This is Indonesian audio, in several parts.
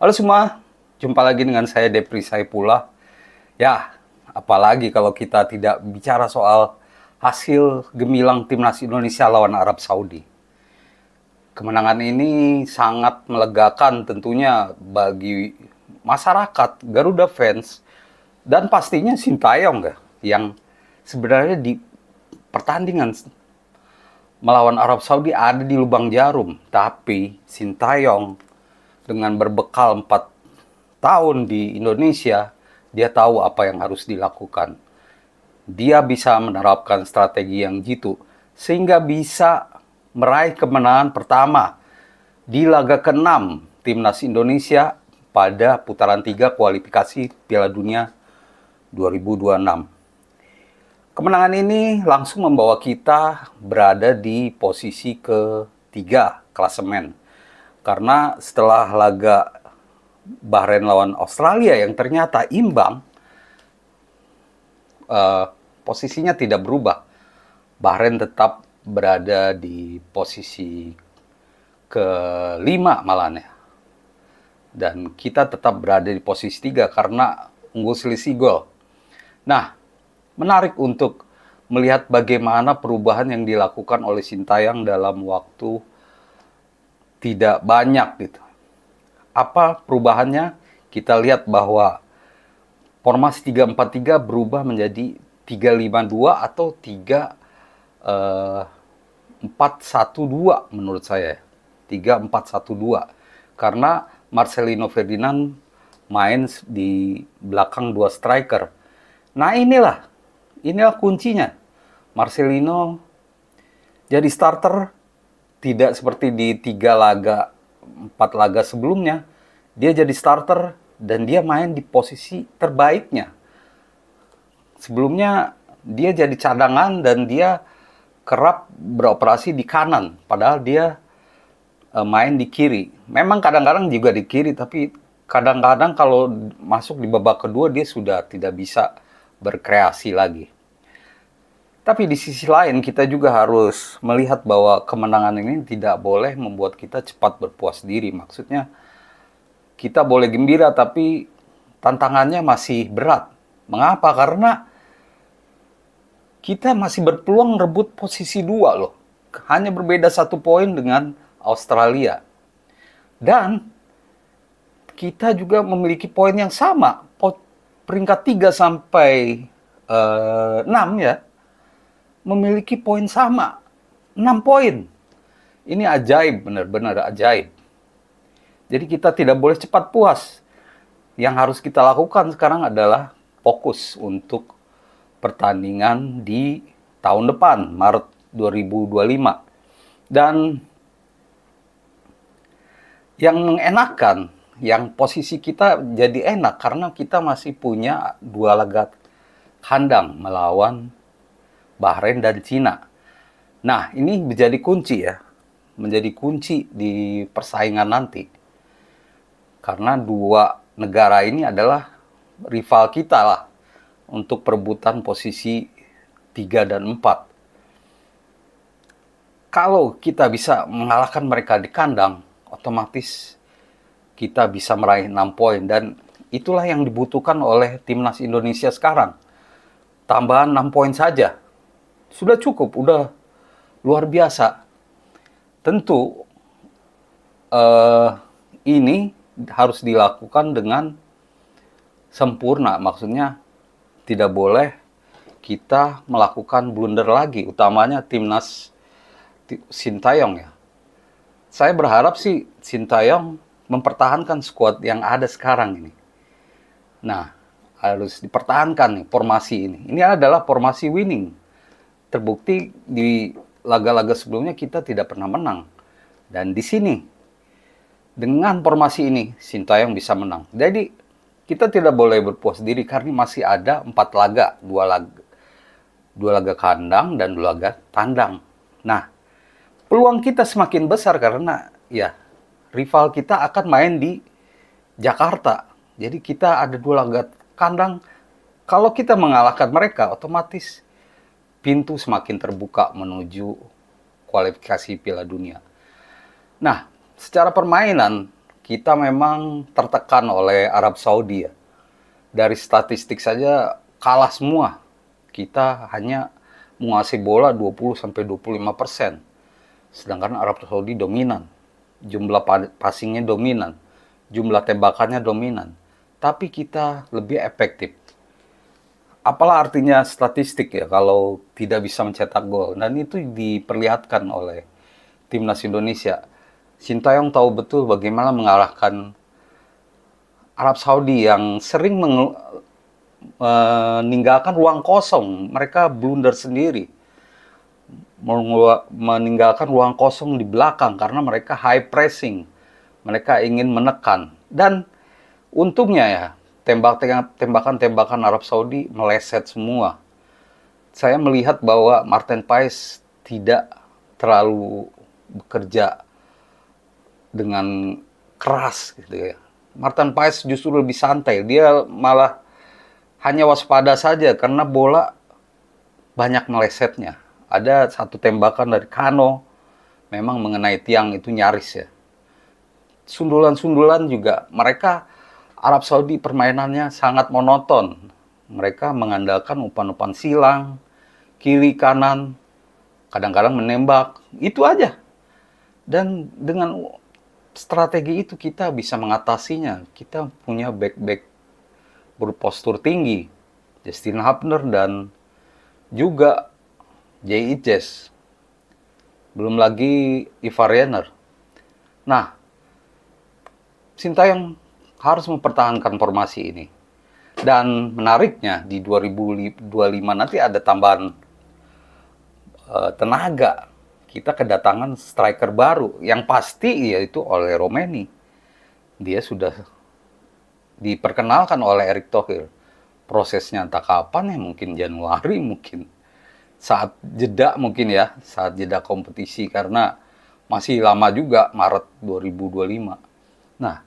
Halo semua, jumpa lagi dengan saya Depri Saipullah. Ya, apalagi kalau kita tidak bicara soal hasil gemilang timnas Indonesia lawan Arab Saudi. Kemenangan ini sangat melegakan tentunya bagi masyarakat, Garuda fans, dan pastinya Sintayong ya, yang sebenarnya di pertandingan melawan Arab Saudi ada di lubang jarum. Tapi Sintayong dengan berbekal 4 tahun di Indonesia, dia tahu apa yang harus dilakukan. Dia bisa menerapkan strategi yang jitu, sehingga bisa meraih kemenangan pertama di laga ke-6 Timnas Indonesia pada putaran 3 kualifikasi Piala Dunia 2026. Kemenangan ini langsung membawa kita berada di posisi ketiga klasemen. Karena setelah laga Bahrain lawan Australia yang ternyata imbang, posisinya tidak berubah. Bahrain tetap berada di posisi kelima malahnya. Dan kita tetap berada di posisi 3 karena unggul selisih gol. Nah, menarik untuk melihat bagaimana perubahan yang dilakukan oleh Sintayong dalam waktu tidak banyak gitu. Apa perubahannya? Kita lihat bahwa formasi 3-4-3 berubah menjadi 3-5-2 atau 3-4-1-2 menurut saya. 3-4-1-2. Karena Marcelino Ferdinand main di belakang 2 striker. Nah inilah kuncinya. Marcelino jadi starter, tidak seperti di 4 laga sebelumnya. Dia jadi starter dan dia main di posisi terbaiknya. Sebelumnya dia jadi cadangan dan dia kerap beroperasi di kanan, padahal dia main di kiri. Memang kadang-kadang juga di kiri, tapi kadang-kadang kalau masuk di babak kedua dia sudah tidak bisa berkreasi lagi. Tapi di sisi lain kita juga harus melihat bahwa kemenangan ini tidak boleh membuat kita cepat berpuas diri. Maksudnya kita boleh gembira tapi tantangannya masih berat. Mengapa? Karena kita masih berpeluang rebut posisi 2 loh. Hanya berbeda 1 poin dengan Australia. Dan kita juga memiliki poin yang sama. Peringkat 3 sampai 6 ya. Memiliki poin sama. 6 poin. Ini ajaib, benar-benar ajaib. Jadi kita tidak boleh cepat puas. Yang harus kita lakukan sekarang adalah fokus untuk pertandingan di tahun depan, Maret 2025. Dan yang mengenakan, yang posisi kita jadi enak karena kita masih punya 2 laga kandang melawan Bahrain dan Cina. Nah, ini menjadi kunci ya. Menjadi kunci di persaingan nanti. Karena 2 negara ini adalah rival kita lah untuk perebutan posisi 3 dan 4. Kalau kita bisa mengalahkan mereka di kandang, otomatis kita bisa meraih 6 poin. Dan itulah yang dibutuhkan oleh timnas Indonesia sekarang. Tambahan 6 poin saja. Sudah cukup, udah luar biasa. Tentu ini harus dilakukan dengan sempurna. Maksudnya tidak boleh kita melakukan blunder lagi, utamanya timnas Sintayong ya. Saya berharap sih Sintayong mempertahankan skuad yang ada sekarang ini. Nah, harus dipertahankan nih formasi ini. Ini adalah formasi winning. Terbukti di laga-laga sebelumnya kita tidak pernah menang. Dan di sini, dengan formasi ini, Sintayong bisa menang. Jadi, kita tidak boleh berpuas diri karena masih ada 4 laga. 2 laga kandang dan 2 laga tandang. Nah, peluang kita semakin besar karena ya rival kita akan main di Jakarta. Jadi kita ada 2 laga kandang. Kalau kita mengalahkan mereka, otomatis pintu semakin terbuka menuju kualifikasi Piala Dunia. Nah, secara permainan kita memang tertekan oleh Arab Saudi ya. Dari statistik saja kalah semua. Kita hanya menguasai bola 20-25%. Sedangkan Arab Saudi dominan. Jumlah passingnya dominan. Jumlah tembakannya dominan. Tapi kita lebih efektif. Apalah artinya statistik ya kalau tidak bisa mencetak gol. Dan itu diperlihatkan oleh Timnas Indonesia. Sintayong tahu betul bagaimana mengalahkan Arab Saudi yang sering meninggalkan ruang kosong. Mereka blunder sendiri. Meninggalkan ruang kosong di belakang karena mereka high pressing. Mereka ingin menekan. Dan untungnya ya, tembakan-tembakan Arab Saudi meleset semua. Saya melihat bahwa Martin Paes tidak terlalu bekerja dengan keras gitu ya. Martin Paes justru lebih santai. Dia malah hanya waspada saja karena bola banyak melesetnya. Ada satu tembakan dari Kano memang mengenai tiang itu nyaris ya. Sundulan-sundulan juga. Mereka Arab Saudi permainannya sangat monoton. Mereka mengandalkan umpan-umpan silang, kiri kanan, kadang-kadang menembak. Itu aja. Dan dengan strategi itu kita bisa mengatasinya. Kita punya back-back berpostur tinggi. Justin Hapner dan juga J.I. Jess. Belum lagi Ivar Jenner. Nah, Sintayong harus mempertahankan formasi ini. Dan menariknya di 2025 nanti ada tambahan tenaga. Kita kedatangan striker baru yang pasti yaitu oleh Romeni. Dia sudah diperkenalkan oleh Erick Thohir. Prosesnya entah kapan ya, mungkin Januari, mungkin saat jeda mungkin ya, saat jeda kompetisi karena masih lama juga, Maret 2025. Nah,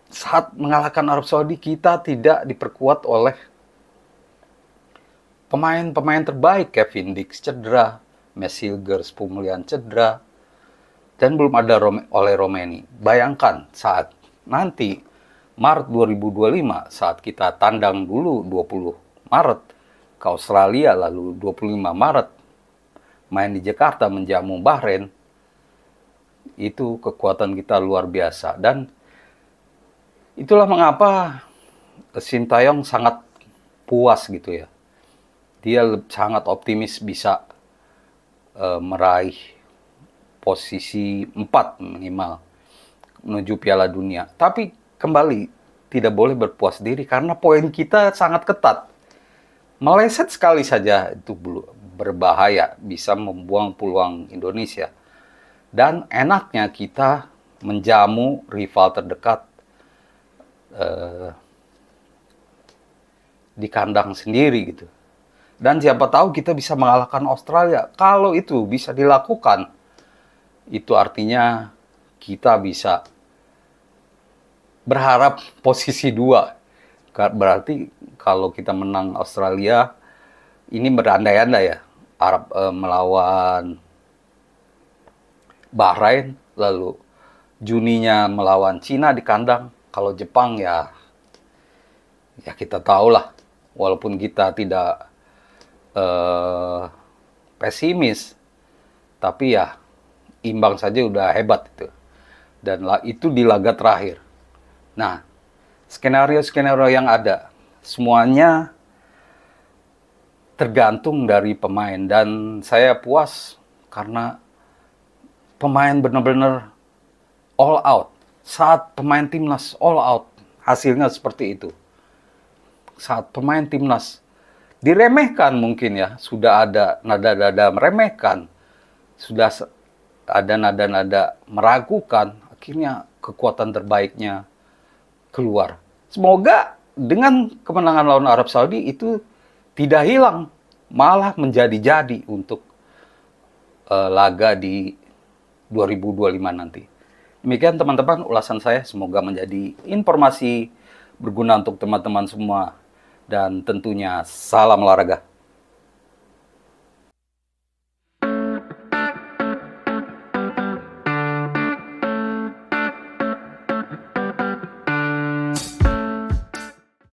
saat mengalahkan Arab Saudi kita tidak diperkuat oleh pemain-pemain terbaik. Kevin Dix cedera, Messilgers pemulihan cedera, dan belum ada oleh Romeni. Bayangkan saat nanti Maret 2025 saat kita tandang dulu 20 Maret ke Australia, lalu 25 Maret main di Jakarta menjamu Bahrain, itu kekuatan kita luar biasa. Dan itulah mengapa Sintayong sangat puas gitu ya. Dia sangat optimis bisa meraih posisi 4 minimal menuju Piala Dunia. Tapi kembali tidak boleh berpuas diri karena poin kita sangat ketat. Meleset sekali saja itu berbahaya, bisa membuang peluang Indonesia. Dan enaknya kita menjamu rival terdekat di kandang sendiri gitu. Dan siapa tahu kita bisa mengalahkan Australia. Kalau itu bisa dilakukan, itu artinya kita bisa berharap posisi 2. Berarti kalau kita menang Australia, ini berandai-andai ya. Arab melawan Bahrain, lalu Juninya melawan Cina di kandang. Kalau Jepang ya kita tahulah. Walaupun kita tidak pesimis, tapi ya imbang saja udah hebat itu. Dan itu di laga terakhir. Nah, skenario-skenario yang ada semuanya tergantung dari pemain, dan saya puas karena pemain benar-benar all out. Saat pemain timnas all out, hasilnya seperti itu. Saat pemain timnas diremehkan mungkin ya, sudah ada nada-nada meremehkan, sudah ada nada-nada meragukan, akhirnya kekuatan terbaiknya keluar. Semoga dengan kemenangan lawan Arab Saudi itu tidak hilang, malah menjadi-jadi untuk laga di 2025 nanti. Demikian teman-teman ulasan saya, semoga menjadi informasi berguna untuk teman-teman semua. Dan tentunya salam olahraga.